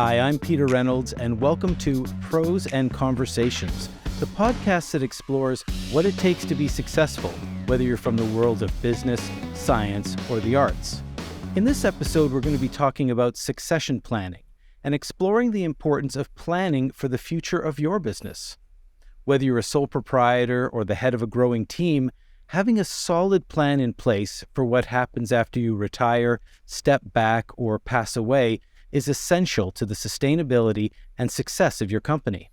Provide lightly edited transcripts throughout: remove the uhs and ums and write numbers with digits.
Hi, I'm Peter Reynolds, and welcome to Pros and Conversations, the podcast that explores what it takes to be successful, whether you're from the world of business, science, or the arts. In this episode, we're going to be talking about succession planning and exploring the importance of planning for the future of your business. Whether you're a sole proprietor or the head of a growing team, having a solid plan in place for what happens after you retire, step back, or pass away is essential to the sustainability and success of your company.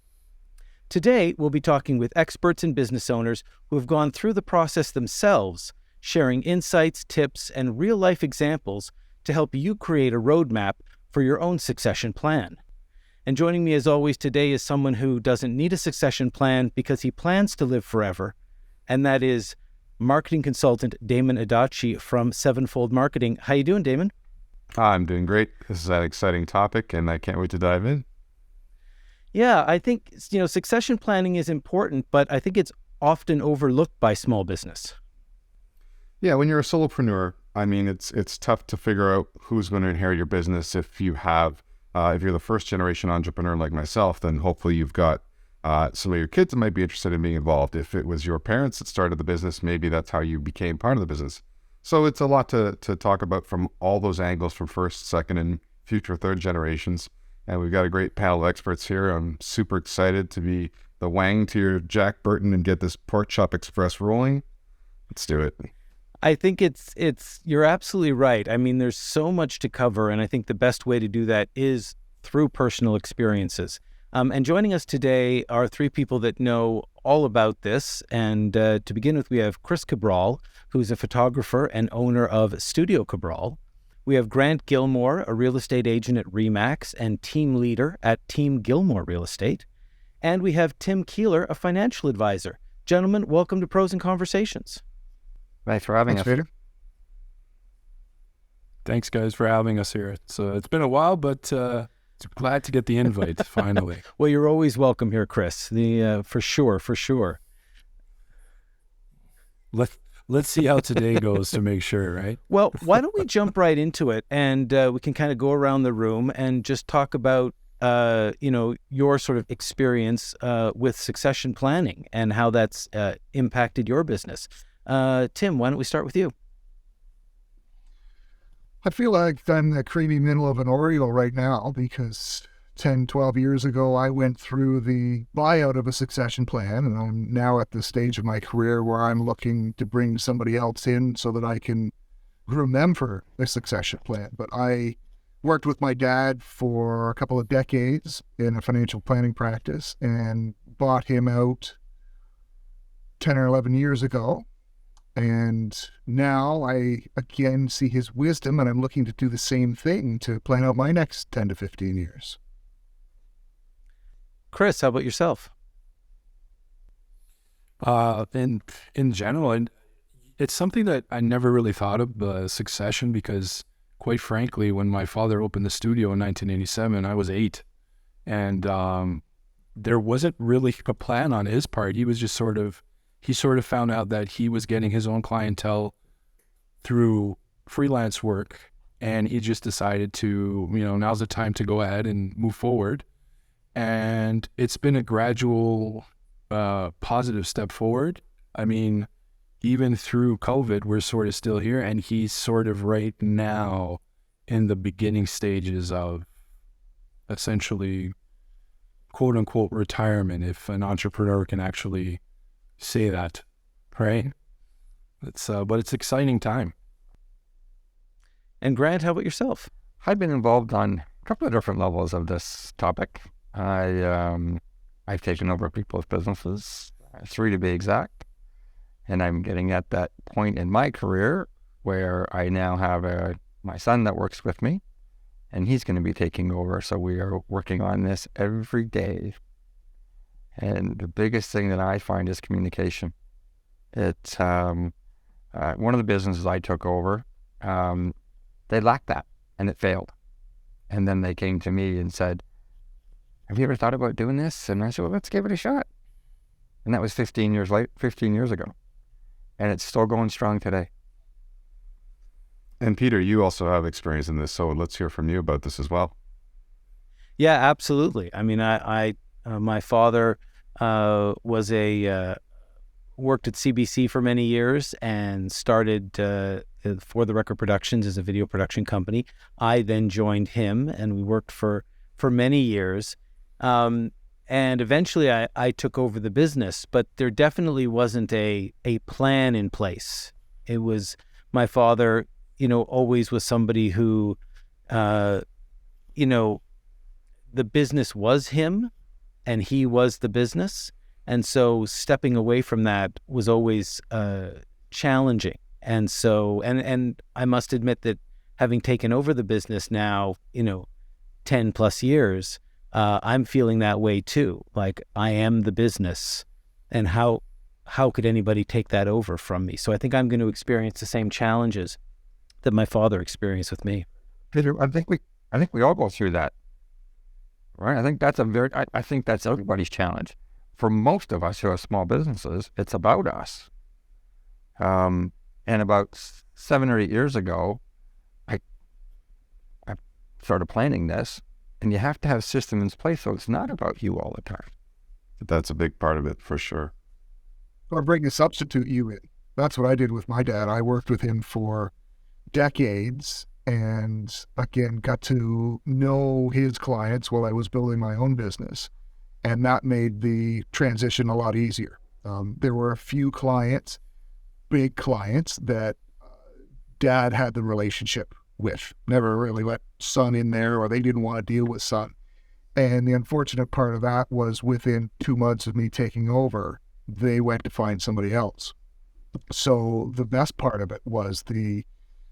Today, we'll be talking with experts and business owners who have gone through the process themselves, sharing insights, tips, and real-life examples to help you create a roadmap for your own succession plan. And joining me as always today is someone who doesn't need a succession plan because he plans to live forever, and that is marketing consultant Damon Adachi from Sevenfold Marketing. How you doing, Damon? I'm doing great. This is an exciting topic, and I can't wait to dive in. Yeah, I think, succession planning is important, but I think it's often overlooked by small business. Yeah, when you're a solopreneur, it's tough to figure out who's going to inherit your business. If you're the first generation entrepreneur like myself, then hopefully you've got some of your kids that might be interested in being involved. If it was your parents that started the business, maybe that's how you became part of the business. So it's a lot to talk about from all those angles, from first, second, and future third generations. And we've got a great panel of experts here. I'm super excited to be the Wang to your Jack Burton and get this Pork Chop Express rolling. Let's do it. I think you're absolutely right. There's so much to cover, and I think the best way to do that is through personal experiences. And joining us today are three people that know all about this. And to begin with, we have Chris Cabral, who's a photographer and owner of Studio Cabral. We have Grant Gilmore, a real estate agent at RE/MAX and team leader at Team Gilmore Real Estate. And we have Tim Keeler, a financial advisor. Gentlemen, welcome to Pros and Conversations. Thanks for having us, Peter. Thanks, guys, for having us here. It's been a while, but glad to get the invite finally. Well, you're always welcome here, Chris. For sure. Let's see how today goes to make sure, right? Well, why don't we jump right into it, and we can kind of go around the room and just talk about your sort of experience with succession planning and how that's impacted your business. Tim, why don't we start with you? I feel like I'm the creamy middle of an Oreo right now because 10, 12 years ago, I went through the buyout of a succession plan, and I'm now at the stage of my career where I'm looking to bring somebody else in so that I can remember the succession plan. But I worked with my dad for a couple of decades in a financial planning practice and bought him out 10 or 11 years ago. And now I again see his wisdom, and I'm looking to do the same thing to plan out my next 10 to 15 years. Chris, how about yourself? In general, it's something that I never really thought of, succession, because quite frankly, when my father opened the studio in 1987, I was 8. And there wasn't really a plan on his part. He was just he found out that he was getting his own clientele through freelance work, and he just decided to, now's the time to go ahead and move forward. And it's been a gradual positive step forward. Even through COVID, we're sort of still here, and he's sort of right now in the beginning stages of essentially quote unquote retirement, if an entrepreneur can actually say that, right? But it's exciting time. And Grant, how about yourself? I've been involved on a couple of different levels of this topic. I've taken over people's businesses, 3 to be exact, and I'm getting at that point in my career where I now have my son that works with me, and he's going to be taking over. So we are working on this every day. And the biggest thing that I find is communication. It's one of the businesses I took over, they lacked that, and it failed. And then they came to me and said, "Have you ever thought about doing this?" And I said, "Well, let's give it a shot." And that was 15 years ago. And it's still going strong today. And Peter, you also have experience in this, so let's hear from you about this as well. Yeah, absolutely. I mean, my father was worked at CBC for many years and started For the Record Productions as a video production company. I then joined him, and we worked for many years. And eventually I took over the business, but there definitely wasn't a plan in place. It was my father, always was somebody who, the business was him and he was the business. And so stepping away from that was always challenging. And so, and I must admit that having taken over the business now, 10 plus years, I'm feeling that way too. Like, I am the business, and how could anybody take that over from me? So I think I'm going to experience the same challenges that my father experienced with me. Peter, I think we all go through that, right? I think I think that's everybody's challenge. For most of us who have small businesses, it's about us. And about 7 or 8 years ago, I started planning this, and you have to have systems in place so it's not about you all the time. That's a big part of it, for sure. Or bring a substitute you in. That's what I did with my dad. I worked with him for decades, and again, got to know his clients while I was building my own business. And that made the transition a lot easier. There were a few clients, big clients, that dad had the relationship with. Never really let son in there, or they didn't want to deal with son. And the unfortunate part of that was within 2 months of me taking over, they went to find somebody else. So the best part of it was the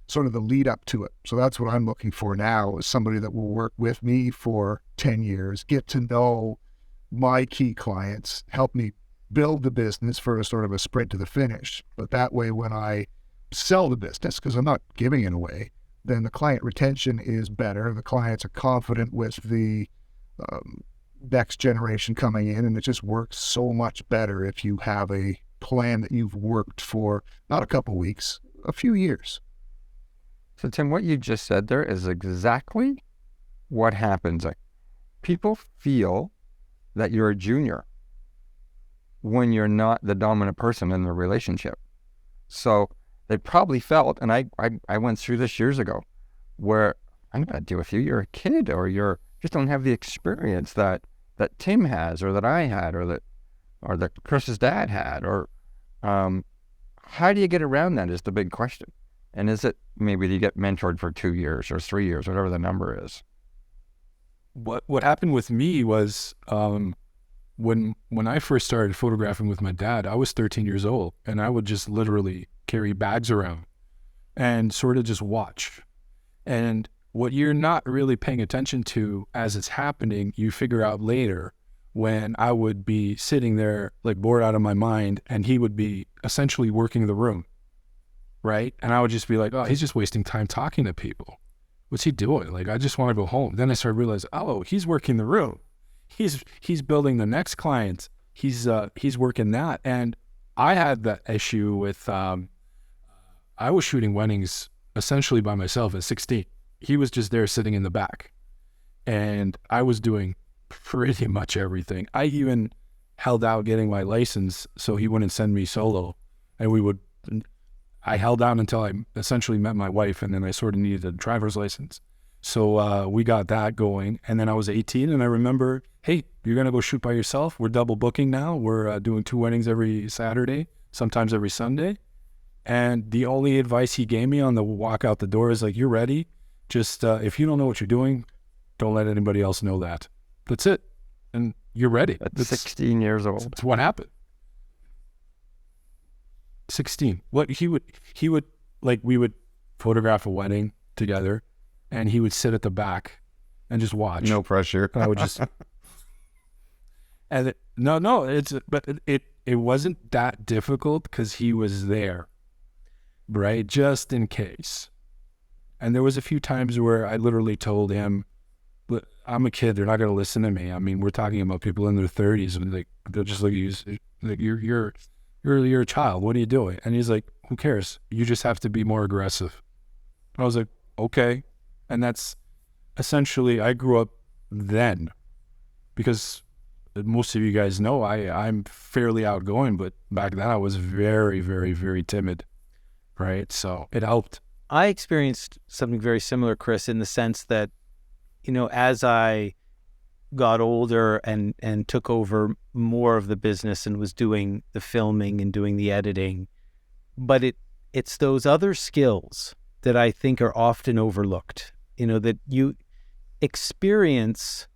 sort of the lead up to it. So that's what I'm looking for now, is somebody that will work with me for 10 years, get to know my key clients, help me build the business for a sort of a sprint to the finish. But that way, when I sell the business, because I'm not giving it away, then the client retention is better. The clients are confident with the next generation coming in, and it just works so much better if you have a plan that you've worked for not a couple weeks, a few years. So Tim, what you just said there is exactly what happens. Like, people feel that you're a junior when you're not the dominant person in the relationship. So they probably felt, and I went through this years ago, where I'm going to deal with you. You're a kid, or you're just don't have the experience that Tim has, or that I had, or that Chris's dad had, or how do you get around that is the big question. And is it maybe you get mentored for 2 years or 3 years, whatever the number is? What happened with me was when I first started photographing with my dad, I was 13 years old, and I would just literally carry bags around and sort of just watch. And what you're not really paying attention to as it's happening, you figure out later, when I would be sitting there like bored out of my mind, and he would be essentially working the room, right? And I would just be like, oh, he's just wasting time talking to people. What's he doing? Like, I just want to go home. Then I started realizing, oh, he's working the room. He's building the next client. He's working that. And I had that issue with, I was shooting weddings essentially by myself at 16. He was just there sitting in the back, and I was doing pretty much everything. I even held out getting my license so he wouldn't send me solo. And I held out until I essentially met my wife, and then I sort of needed a driver's license. So we got that going, and then I was 18, and I remember, hey, you're going to go shoot by yourself? We're double booking now. We're doing 2 weddings every Saturday, sometimes every Sunday. And the only advice he gave me on the walk out the door is like, you're ready. Just if you don't know what you're doing, don't let anybody else know that. That's it. And you're ready. That's 16 years old. That's what happened. 16. What he would like, we would photograph a wedding together, and he would sit at the back and just watch. No pressure. I would just, and it wasn't that difficult because he was there, right? Just in case. And there was a few times where I literally told him, "Look, I'm a kid. They're not going to listen to me. I mean, we're talking about people in their 30s, and like they'll just look at you like you're a child. What are you doing?" And he's like, "Who cares? You just have to be more aggressive." I was like, "Okay." And that's essentially, I grew up then, because most of you guys know I'm fairly outgoing, but back then I was very, very, very timid, right? So it helped. I experienced something very similar, Chris, in the sense that, as I got older and took over more of the business and was doing the filming and doing the editing, but it's those other skills that I think are often overlooked, that you experience,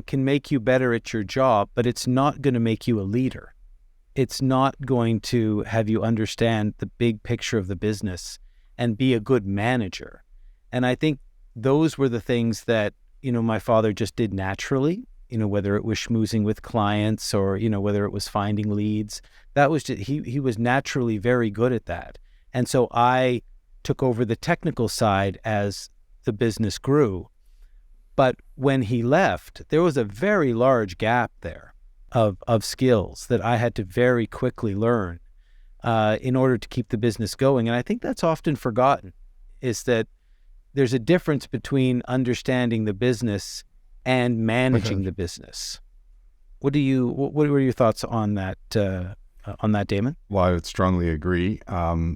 can make you better at your job, but it's not going to make you a leader. It's not going to have you understand the big picture of the business and be a good manager. And I think those were the things that, my father just did naturally, whether it was schmoozing with clients or, whether it was finding leads. That was just, he was naturally very good at that. And so I took over the technical side as the business grew. But when he left, there was a very large gap there of skills that I had to very quickly learn in order to keep the business going. And I think that's often forgotten, is that there's a difference between understanding the business and managing the business. What were your thoughts on that, Damon? Well, I would strongly agree.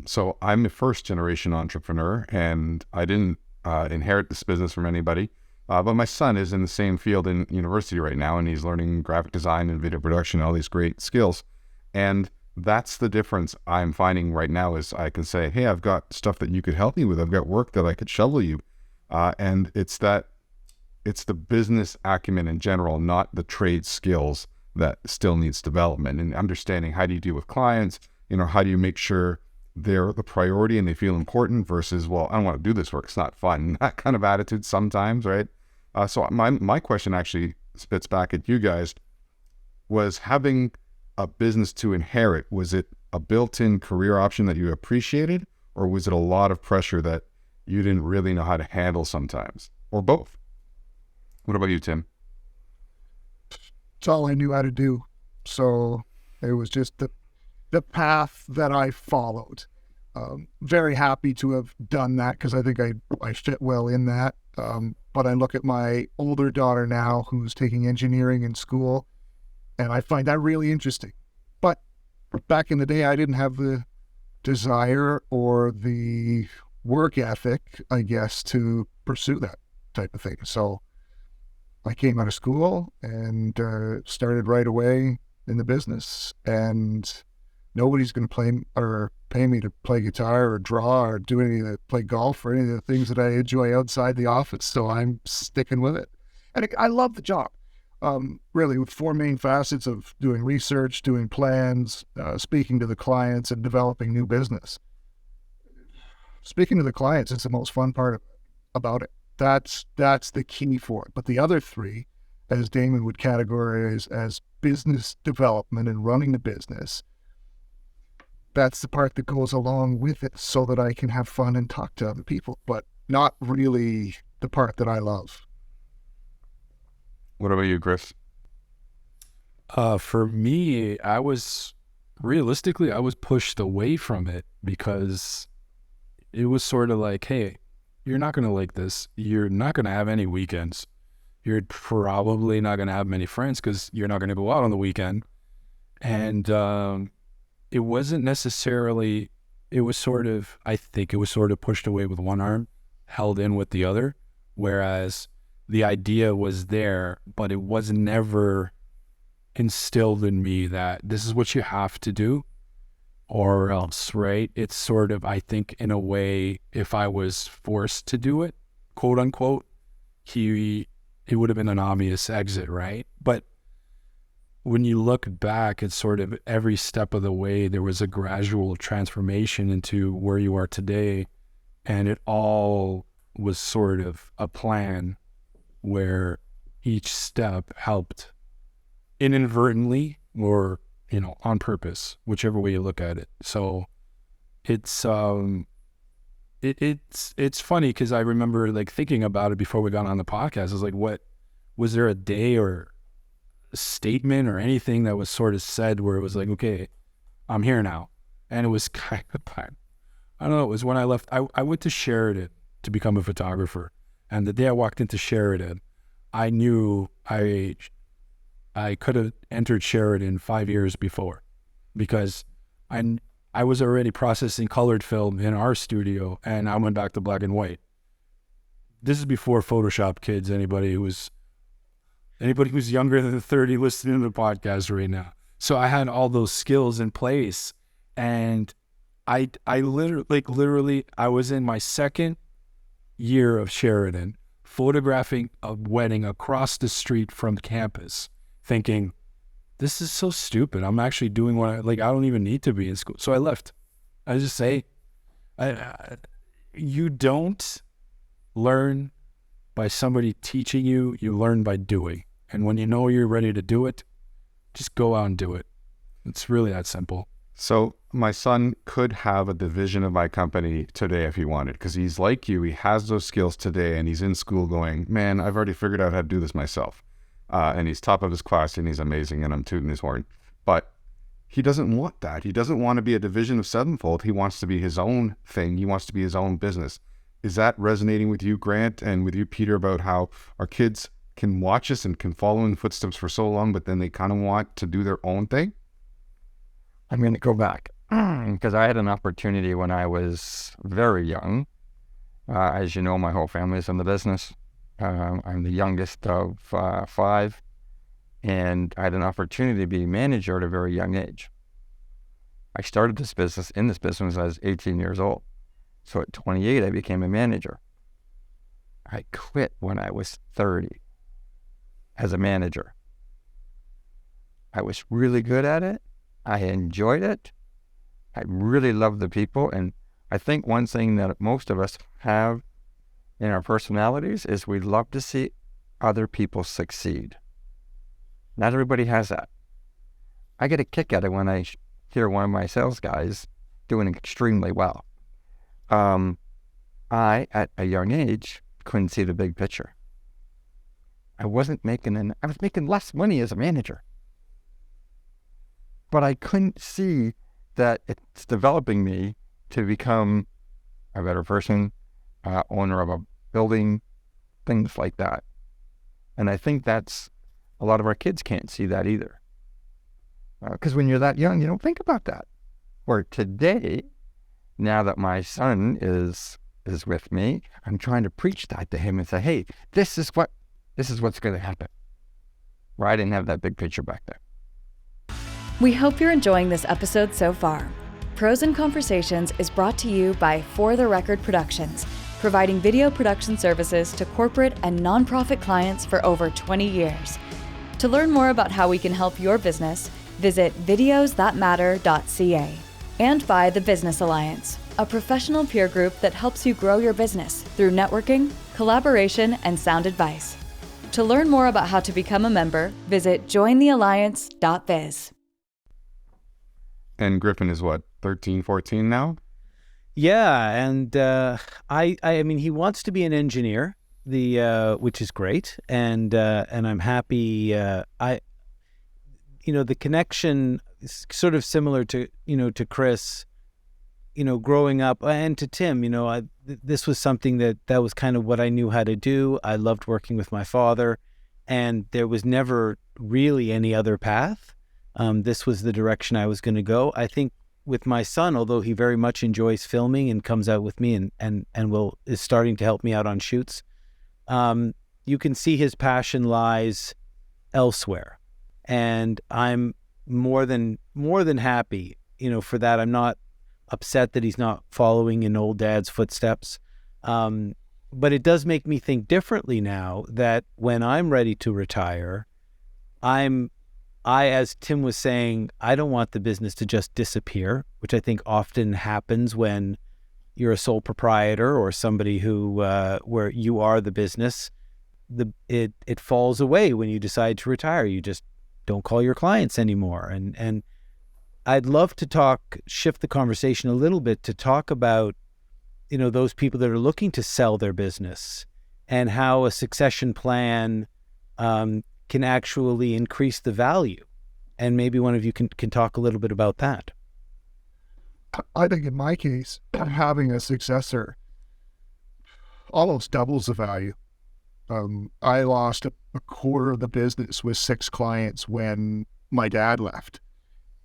So I'm a first generation entrepreneur, and I didn't inherit this business from anybody. But my son is in the same field in university right now, and he's learning graphic design and video production, all these great skills. And that's the difference I'm finding right now, is I can say, hey, I've got stuff that you could help me with. I've got work that I could shovel you. And it's the business acumen in general, not the trade skills, that still needs development, and understanding how do you deal with clients, how do you make sure they're the priority and they feel important versus, well, I don't want to do this work, it's not fun. That kind of attitude sometimes, right? So my question actually spits back at you guys. Was having a business to inherit, was it a built-in career option that you appreciated, or was it a lot of pressure that you didn't really know how to handle sometimes, or both? What about you, Tim? It's all I knew how to do. So it was just the path that I followed. Very happy to have done that, because I think I fit well in that. But I look at my older daughter now, who's taking engineering in school, and I find that really interesting. But back in the day, I didn't have the desire or the work ethic, I guess, to pursue that type of thing. So I came out of school and started right away in the business, and nobody's going to pay me to play guitar or draw or do play golf or any of the things that I enjoy outside the office. So I'm sticking with it. And I love the job. Really, with four main facets of doing research, doing plans, speaking to the clients, and developing new business. Speaking to the clients is the most fun part about it. That's the key for it. But the other three, as Damon would categorize as business development and running the business, that's the part that goes along with it, so that I can have fun and talk to other people, but not really the part that I love. What about you, Chris? For me, I was pushed away from it, because it was sort of like, hey, you're not going to like this. You're not going to have any weekends. You're probably not going to have many friends, because you're not going to go out on the weekend. And it wasn't necessarily, I think it was sort of pushed away with one arm, held in with the other, whereas the idea was there, but it was never instilled in me that this is what you have to do or else, right? It's sort of, I think, in a way, if I was forced to do it, quote unquote, it would have been an obvious exit, right? But when you look back at sort of every step of the way, there was a gradual transformation into where you are today. And it all was sort of a plan where each step helped inadvertently or, on purpose, whichever way you look at it. So it's funny, because I remember like thinking about it before we got on the podcast. I was like, what was there a day or a statement or anything that was sort of said where it was like, okay, I'm here now? And it was kind of, I don't know, it was when I left. I went to Sheridan to become a photographer, and the day I walked into Sheridan, I knew I could have entered Sheridan 5 years before, because I was already processing colored film in our studio, and I went back to black and white. This is before Photoshop, kids. Anybody who's younger than 30 listening to the podcast right now. So I had all those skills in place, and I literally I was in my second year of Sheridan, photographing a wedding across the street from campus, thinking, this is so stupid. I'm actually doing what I don't even need to be in school. So I left. I just say, you don't learn by somebody teaching you, you learn by doing. And when you know you're ready to do it, just go out and do it. It's really that simple. So my son could have a division of my company today if he wanted, because he's like you. He has those skills today, and he's in school going, man, I've already figured out how to do this myself. And he's top of his class, and he's amazing, and I'm tooting his horn. But he doesn't want that. He doesn't want to be a division of Sevenfold. He wants to be his own thing. He wants to be his own business. Is that resonating with you, Grant, and with you, Peter, about how our kids can watch us and can follow in footsteps for so long, but then they kind of want to do their own thing? I'm going to go back because I had an opportunity when I was very young. As you know, my whole family is in the business. I'm the youngest of 5, and I had an opportunity to be manager at a very young age. I started in this business when I was 18 years old. So at 28, I became a manager. I quit when I was 30 as a manager. I was really good at it. I enjoyed it. I really loved the people. And I think one thing that most of us have in our personalities is we love to see other people succeed. Not everybody has that. I get a kick out of it when I hear one of my sales guys doing extremely well. I, at a young age, couldn't see the big picture. I was making less money as a manager. But I couldn't see that it's developing me to become a better person, owner of a building, things like that. And I think that's, a lot of our kids can't see that either. Because when you're that young, you don't think about that. Where today, now that my son is with me, I'm trying to preach that to him and say, hey, this is what's going to happen. Where I didn't have that big picture back there. We hope you're enjoying this episode so far. Pros and Conversations is brought to you by For the Record Productions, providing video production services to corporate and nonprofit clients for over 20 years. To learn more about how we can help your business, visit videosthatmatter.ca. And by the Business Alliance, a professional peer group that helps you grow your business through networking, collaboration, and sound advice. To learn more about how to become a member, visit jointhealliance.biz. And Griffin is what, 13, 14 now? Yeah, and I mean, he wants to be an engineer, which is great, and I'm happy. The connection is sort of similar to to Chris, growing up, and to Tim. This was something that was kind of what I knew how to do. I loved working with my father, and there was never really any other path. This was the direction I was going to go. I think with my son, although he very much enjoys filming and comes out with me and is starting to help me out on shoots, you can see his passion lies elsewhere. And I'm more than happy, for that. I'm not upset that he's not following in old dad's footsteps. But it does make me think differently now that when I'm ready to retire, as Tim was saying, I don't want the business to just disappear, which I think often happens when you're a sole proprietor or somebody who where you are the business. It falls away when you decide to retire. You just don't call your clients anymore. And I'd love to shift the conversation a little bit to talk about, those people that are looking to sell their business and how a succession plan can actually increase the value. And maybe one of you can talk a little bit about that. I think in my case, having a successor almost doubles the value. I lost a quarter of the business with 6 clients when my dad left.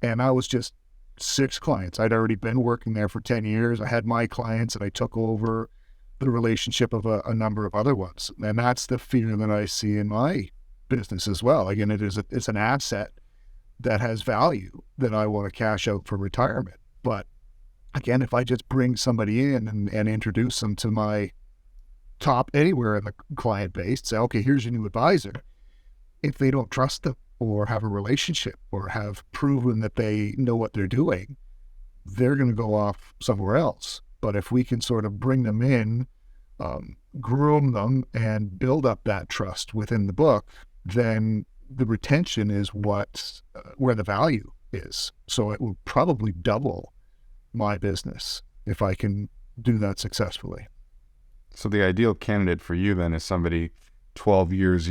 And I was just 6 clients. I'd already been working there for 10 years. I had my clients and I took over the relationship of a number of other ones. And that's the fear that I see in my business as well. Again, it's an asset that has value that I want to cash out for retirement. But again, if I just bring somebody in and introduce them to my top anywhere in the client base, say, okay, here's your new advisor. If they don't trust them or have a relationship or have proven that they know what they're doing, they're going to go off somewhere else. But if we can sort of bring them in, groom them, and build up that trust within the book, then the retention is where the value is. So it will probably double my business if I can do that successfully. So the ideal candidate for you then is somebody 12 years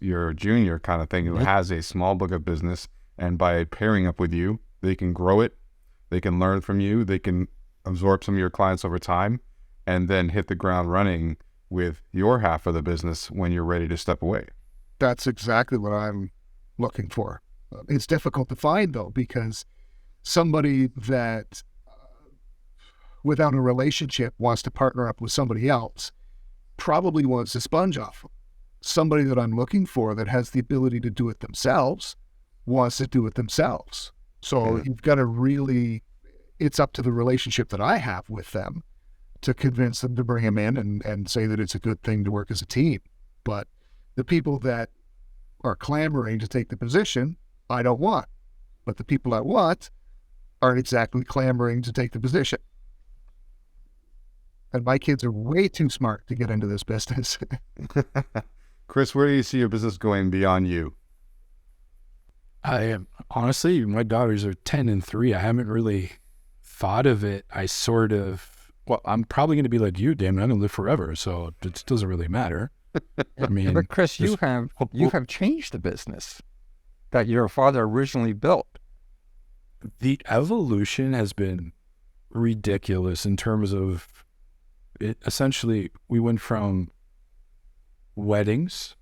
your junior kind of thing, who has a small book of business, and by pairing up with you, they can grow it, they can learn from you, they can absorb some of your clients over time, and then hit the ground running with your half of the business when you're ready to step away. That's exactly what I'm looking for. It's difficult to find, though, because somebody that without a relationship wants to partner up with somebody else probably wants to sponge off. Somebody that I'm looking for that has the ability to do it themselves wants to do it themselves. So you've got to really, it's up to the relationship that I have with them to convince them to bring them in and say that it's a good thing to work as a team. But the people that are clamoring to take the position, I don't want. But the people I want aren't exactly clamoring to take the position. And my kids are way too smart to get into this business. Chris, where do you see your business going beyond you? I am, honestly, my daughters are 10 and 3. I haven't really thought of it. I'm probably going to be like you, Damon. I'm going to live forever, so it doesn't really matter. I mean, but Chris, you have changed the business that your father originally built. The evolution has been ridiculous in terms of it. Essentially, we went from weddings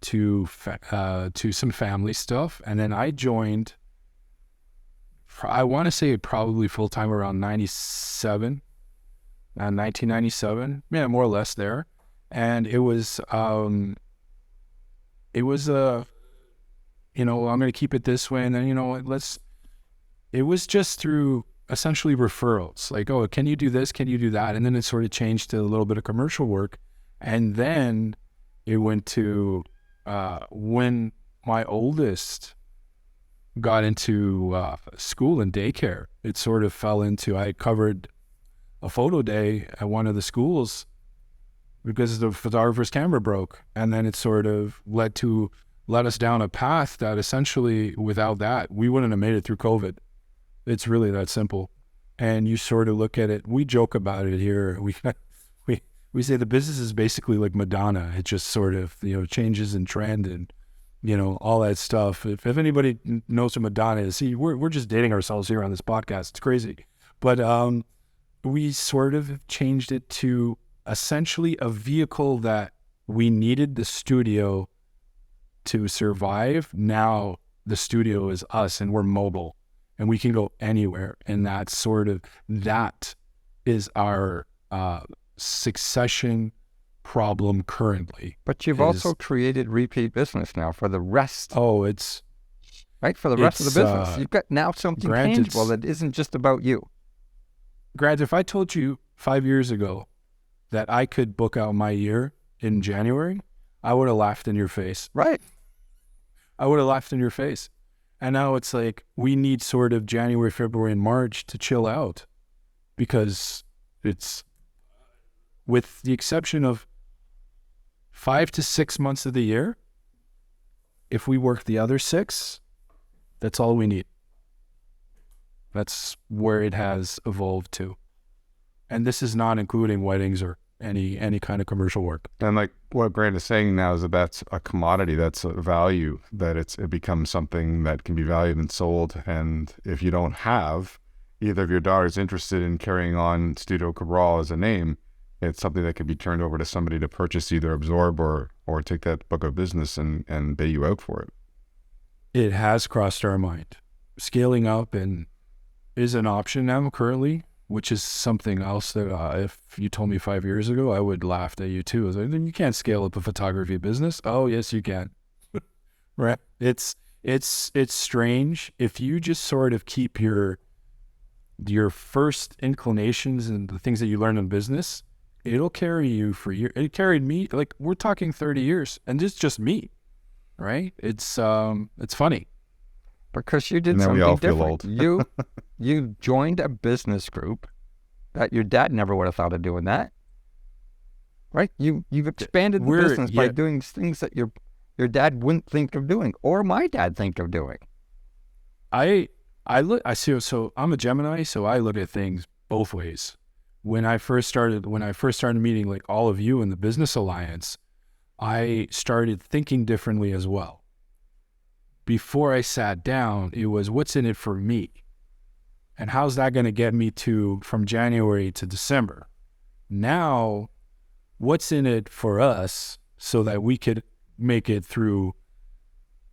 to some family stuff, and then I joined. I want to say probably full time around 1997, yeah, more or less there. And it was I'm going to keep it this way, and then it was just through essentially referrals, like, oh, can you do this, can you do that, and then it sort of changed to a little bit of commercial work, and then it went to when my oldest got into school and daycare, it sort of fell into, I covered a photo day at one of the schools because the photographer's camera broke. And then it sort of led us down a path that essentially without that, we wouldn't have made it through COVID. It's really that simple. And you sort of look at it, we joke about it here. We say the business is basically like Madonna. It just sort of, changes in trend and, all that stuff. If anybody knows who Madonna is, see, we're just dating ourselves here on this podcast. It's crazy. But we sort of changed it to essentially a vehicle that we needed the studio to survive. Now the studio is us and we're mobile and we can go anywhere. And that is our succession problem currently. But you've also created repeat business now for the rest. Oh, it's right for the rest of the business. You've got now something tangible that isn't just about you. Grant, if I told you 5 years ago that I could book out my year in January, I would have laughed in your face. Right. I would have laughed in your face. And now it's like we need sort of January, February, and March to chill out because it's, with the exception of 5 to 6 months of the year, if we work the other 6, that's all we need. That's where it has evolved to. And this is not including weddings or any kind of commercial work. And like what Grant is saying now is that's a commodity, that's a value, that it becomes something that can be valued and sold. And if you don't have either of your daughters interested in carrying on Studio Cabral as a name, it's something that could be turned over to somebody to purchase, either absorb or take that book of business and pay you out for it. It has crossed our mind. Scaling up and is an option now currently, which is something else that if you told me 5 years ago, I would laugh at you too. I was like, then you can't scale up a photography business. Oh, yes, you can. Right? It's strange. If you just sort of keep your first inclinations and the things that you learn in business, it'll carry you for years. It carried me, like, we're talking 30 years, and it's just me, right? It's funny. Because you did And then we something all feel different. old. You joined a business group that your dad never would have thought of doing that, right? You've expanded the business by doing things that your dad wouldn't think of doing, or my dad think of doing. I see. I'm a Gemini, so I look at things both ways. When I first started meeting like all of you in the Business Alliance, I started thinking differently as well. Before I sat down, it was, what's in it for me? And how's that going to get me from January to December? Now, what's in it for us so that we could make it through,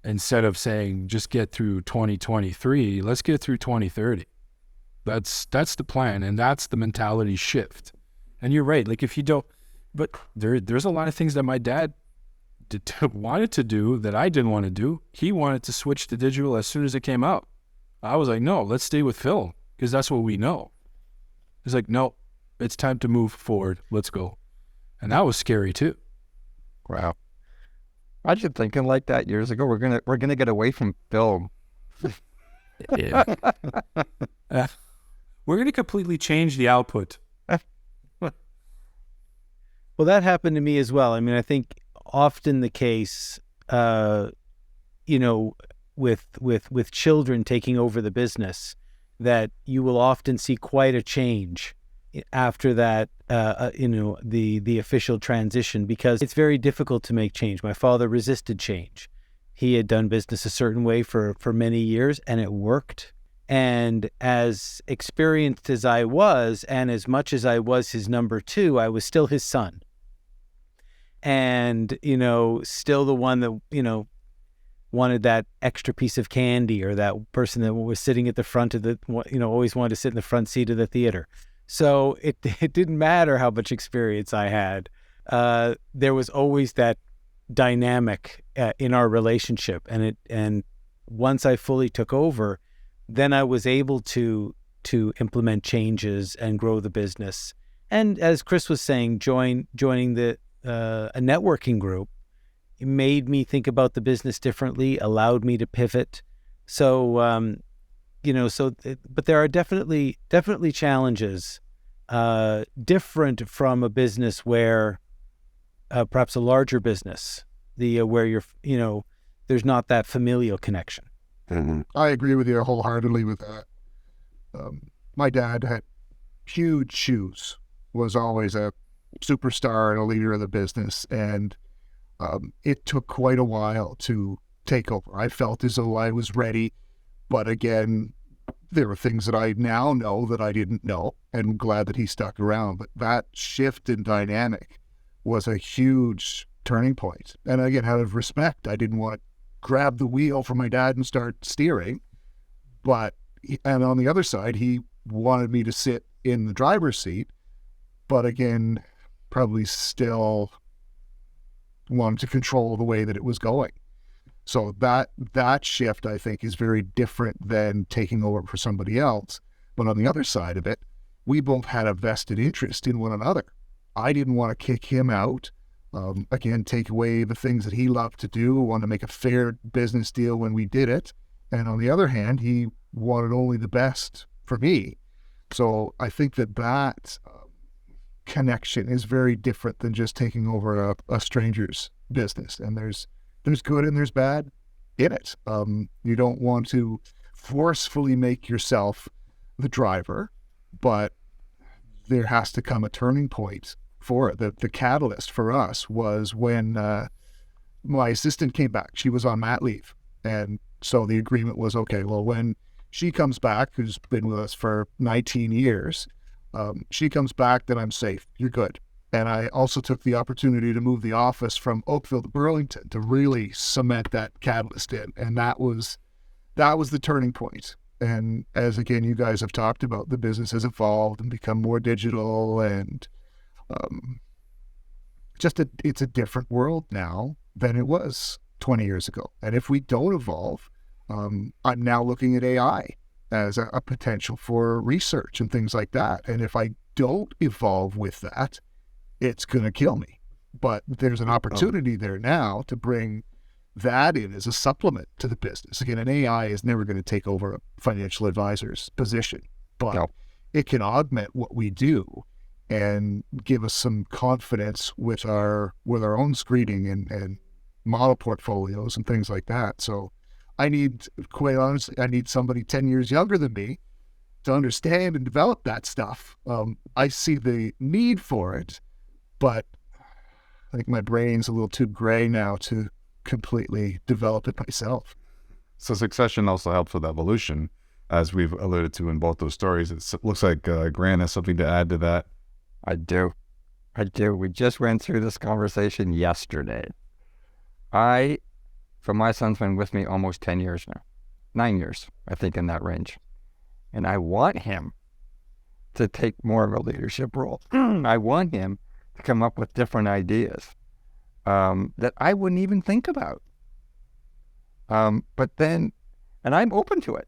instead of saying just get through 2023, let's get through 2030. That's the plan, and that's the mentality shift. And you're right, like if you don't, but there's a lot of things that my dad wanted to do that I didn't want to do. He wanted to switch to digital as soon as it came out. I was like, no, let's stay with film because that's what we know. He's like, no, it's time to move forward. Let's go. And that was scary too. Wow. Imagine thinking like that years ago. We're gonna get away from film. Yeah. We're gonna completely change the output. Well, that happened to me as well. I mean, I think often the case, with children taking over the business, that you will often see quite a change after that, the official transition, because it's very difficult to make change. My father resisted change. He had done business a certain way for many years, and it worked. And as experienced as I was, and as much as I was his number two, I was still his son. And, still the one that, wanted that extra piece of candy, or that person that was sitting at the front of always wanted to sit in the front seat of the theater. So it didn't matter how much experience I had. There was always that dynamic in our relationship. And once I fully took over, then I was able to implement changes and grow the business. And as Chris was saying, joining a networking group, it made me think about the business differently, allowed me to pivot. So, but there are definitely challenges, different from a business where, perhaps a larger business, where you're, there's not that familial connection. Mm-hmm. I agree with you wholeheartedly with that. My dad had huge shoes, was always a superstar and a leader of the business, and it took quite a while to take over. I felt as though I was ready, but again, there were things that I now know that I didn't know, and I'm glad that he stuck around. But that shift in dynamic was a huge turning point. And again, out of respect, I didn't want to grab the wheel from my dad and start steering. And on the other side, he wanted me to sit in the driver's seat, but again, probably still wanted to control the way that it was going. So that shift, I think, is very different than taking over for somebody else. But on the other side of it, we both had a vested interest in one another. I didn't want to kick him out. Again, take away the things that he loved to do, want to make a fair business deal when we did it. And on the other hand, he wanted only the best for me. So I think that connection is very different than just taking over a stranger's business. And there's good and there's bad in it. You don't want to forcefully make yourself the driver, but there has to come a turning point for it. The catalyst for us was when my assistant came back. She was on mat leave. And so the agreement was, okay, well, when she comes back, who's been with us for 19 years, she comes back, then I'm safe. You're good. And I also took the opportunity to move the office from Oakville to Burlington to really cement that catalyst in. And that was the turning point. And as again, you guys have talked about, the business has evolved and become more digital, and it's a different world now than it was 20 years ago. And if we don't evolve, I'm now looking at AI as a potential for research and things like that. And if I don't evolve with that, it's going to kill me. But there's an opportunity there now to bring that in as a supplement to the business. Again, an AI is never going to take over a financial advisor's position, but it can augment what we do and give us some confidence with our own screening and model portfolios and things like that. So quite honestly, I need somebody 10 years younger than me to understand and develop that stuff. I see the need for it, but I think my brain's a little too gray now to completely develop it myself. So succession also helps with evolution, as we've alluded to in both those stories. It looks like Grant has something to add to that. I do. We just went through this conversation yesterday. So my son's been with me almost 10 years now. 9 years, I think, in that range. And I want him to take more of a leadership role. I want him to come up with different ideas that I wouldn't even think about. But then, and I'm open to it.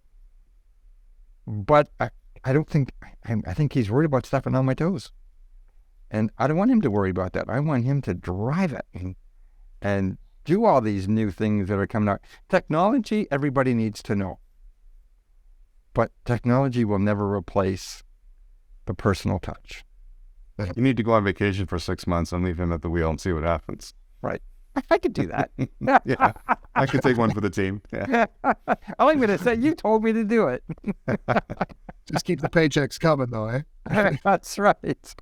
But I don't think, I think he's worried about stepping on my toes. And I don't want him to worry about that. I want him to drive it and do all these new things that are coming out. Technology, everybody needs to know. But technology will never replace the personal touch. You need to go on vacation for 6 months and leave him at the wheel and see what happens. Right. I could do that. Yeah, I could take one for the team. Yeah. All I'm going to say, you told me to do it. Just keep the paychecks coming, though, eh? That's right.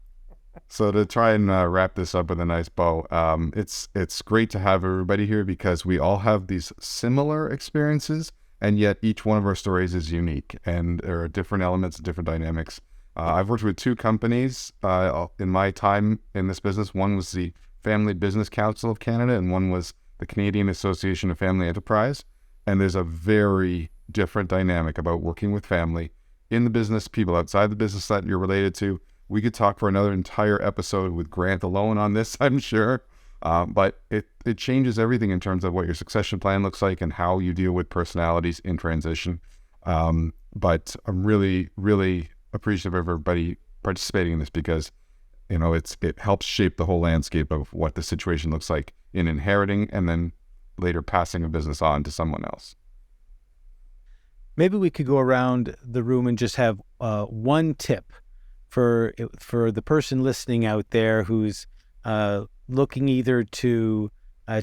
So to try and wrap this up with a nice bow, it's great to have everybody here because we all have these similar experiences, and yet each one of our stories is unique, and there are different elements, different dynamics. I've worked with 2 companies in my time in this business. One was the Family Business Council of Canada, and one was the Canadian Association of Family Enterprise. And there's a very different dynamic about working with family in the business, people outside the business that you're related to. We could talk for another entire episode with Grant alone on this, I'm sure. But it changes everything in terms of what your succession plan looks like and how you deal with personalities in transition. But I'm really, really appreciative of everybody participating in this because, you know, it helps shape the whole landscape of what the situation looks like in inheriting and then later passing a business on to someone else. Maybe we could go around the room and just have one tip for the person listening out there who's looking either to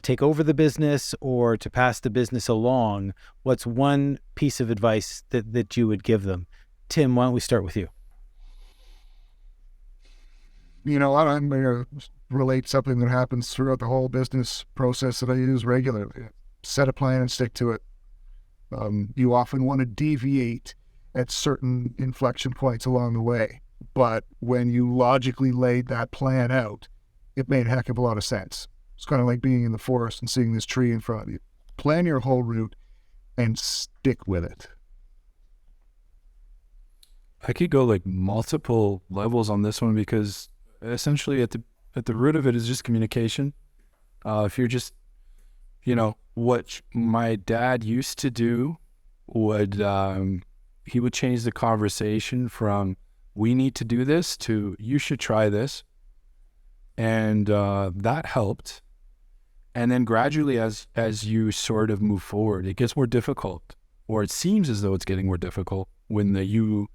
take over the business or to pass the business along. What's one piece of advice that you would give them? Tim, why don't we start with you? You know, I'm going to relate something that happens throughout the whole business process that I use regularly. Set a plan and stick to it. You often want to deviate at certain inflection points along the way. But when you logically laid that plan out, it made a heck of a lot of sense. It's kind of like being in the forest and seeing this tree in front of you. Plan your whole route and stick with it. I could go like multiple levels on this one because essentially at the root of it is just communication. If you're just, you know, what my dad used to do would, he would change the conversation from we need to do this to you should try this. And that helped. And then gradually as you sort of move forward, it gets more difficult, or it seems as though it's getting more difficult when the you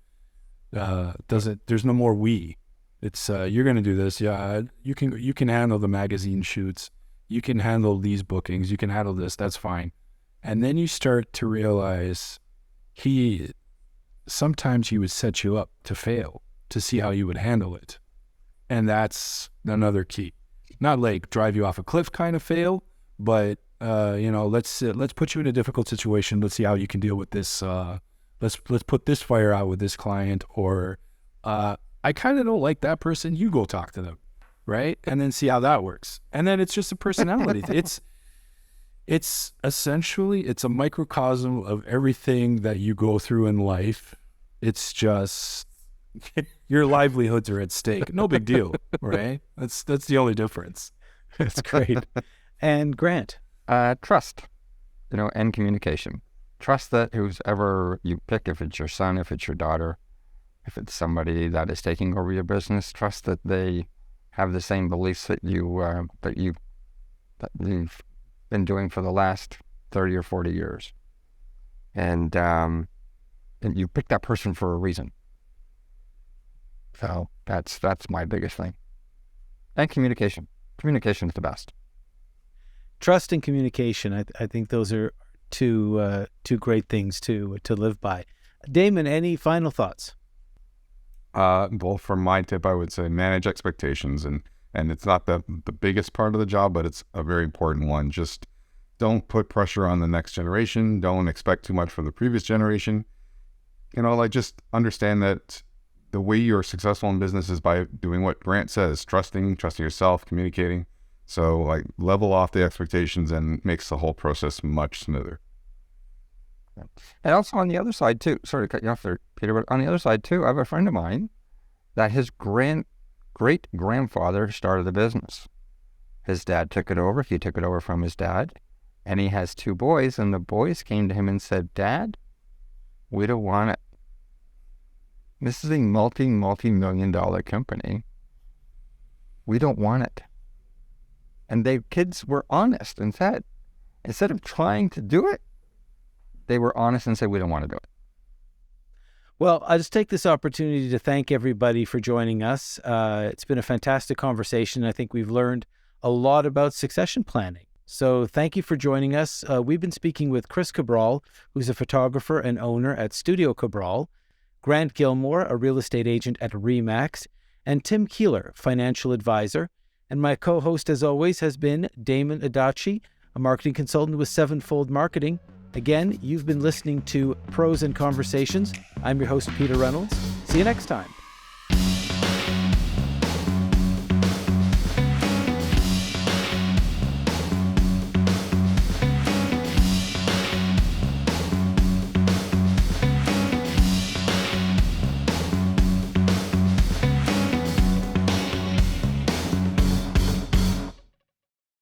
there's no more we. It's you're going to do this. Yeah, you can handle the magazine shoots. You can handle these bookings. You can handle this. That's fine. And then you start to realize sometimes he would set you up to fail to see how you would handle it. And that's another key. Not like drive you off a cliff kind of fail, but you know, let's put you in a difficult situation. Let's see how you can deal with this. Let's put this fire out with this client, or I kind of don't like that person. You go talk to them. right? And then see how that works. And then it's just a personality. It's essentially, it's a microcosm of everything that you go through in life. It's just your livelihoods are at stake. No big deal, right? That's the only difference. That's great. And Grant? Trust, and communication. Trust that whoever you pick, if it's your son, if it's your daughter, if it's somebody that is taking over your business, trust that they have the same beliefs that you've been doing for the last 30 or 40 years. And you pick that person for a reason. So that's my biggest thing. And communication. Communication is the best. Trust and communication. I think those are two great things to live by. Damon, any final thoughts? Well, for my tip, I would say manage expectations, and it's not the biggest part of the job, but it's a very important one. Just don't put pressure on the next generation. Don't expect too much from the previous generation. Just understand that the way you're successful in business is by doing what Grant says, trusting yourself, communicating. So level off the expectations and makes the whole process much smoother. And also on the other side too, sorry to cut you off there, Peter, but on the other side too, I have a friend of mine that his great-grandfather started the business. His dad took it over. He took it over from his dad. And he has 2 boys, and the boys came to him and said, "Dad, we don't want it. This is a multi-million-dollar company. We don't want it." And the kids were honest and said, instead of trying to do it, they were honest and said, "We don't want to do it." Well, I'll just take this opportunity to thank everybody for joining us. It's been a fantastic conversation. I think we've learned a lot about succession planning. So thank you for joining us. We've been speaking with Chris Cabral, who's a photographer and owner at Studio Cabral, Grant Gilmore, a real estate agent at RE/MAX, and Tim Keeler, financial advisor. And my co-host, as always, has been Damon Adachi, a marketing consultant with Sevenfold Marketing. Again, you've been listening to Pros and Conversations. I'm your host, Peter Reynolds. See you next time.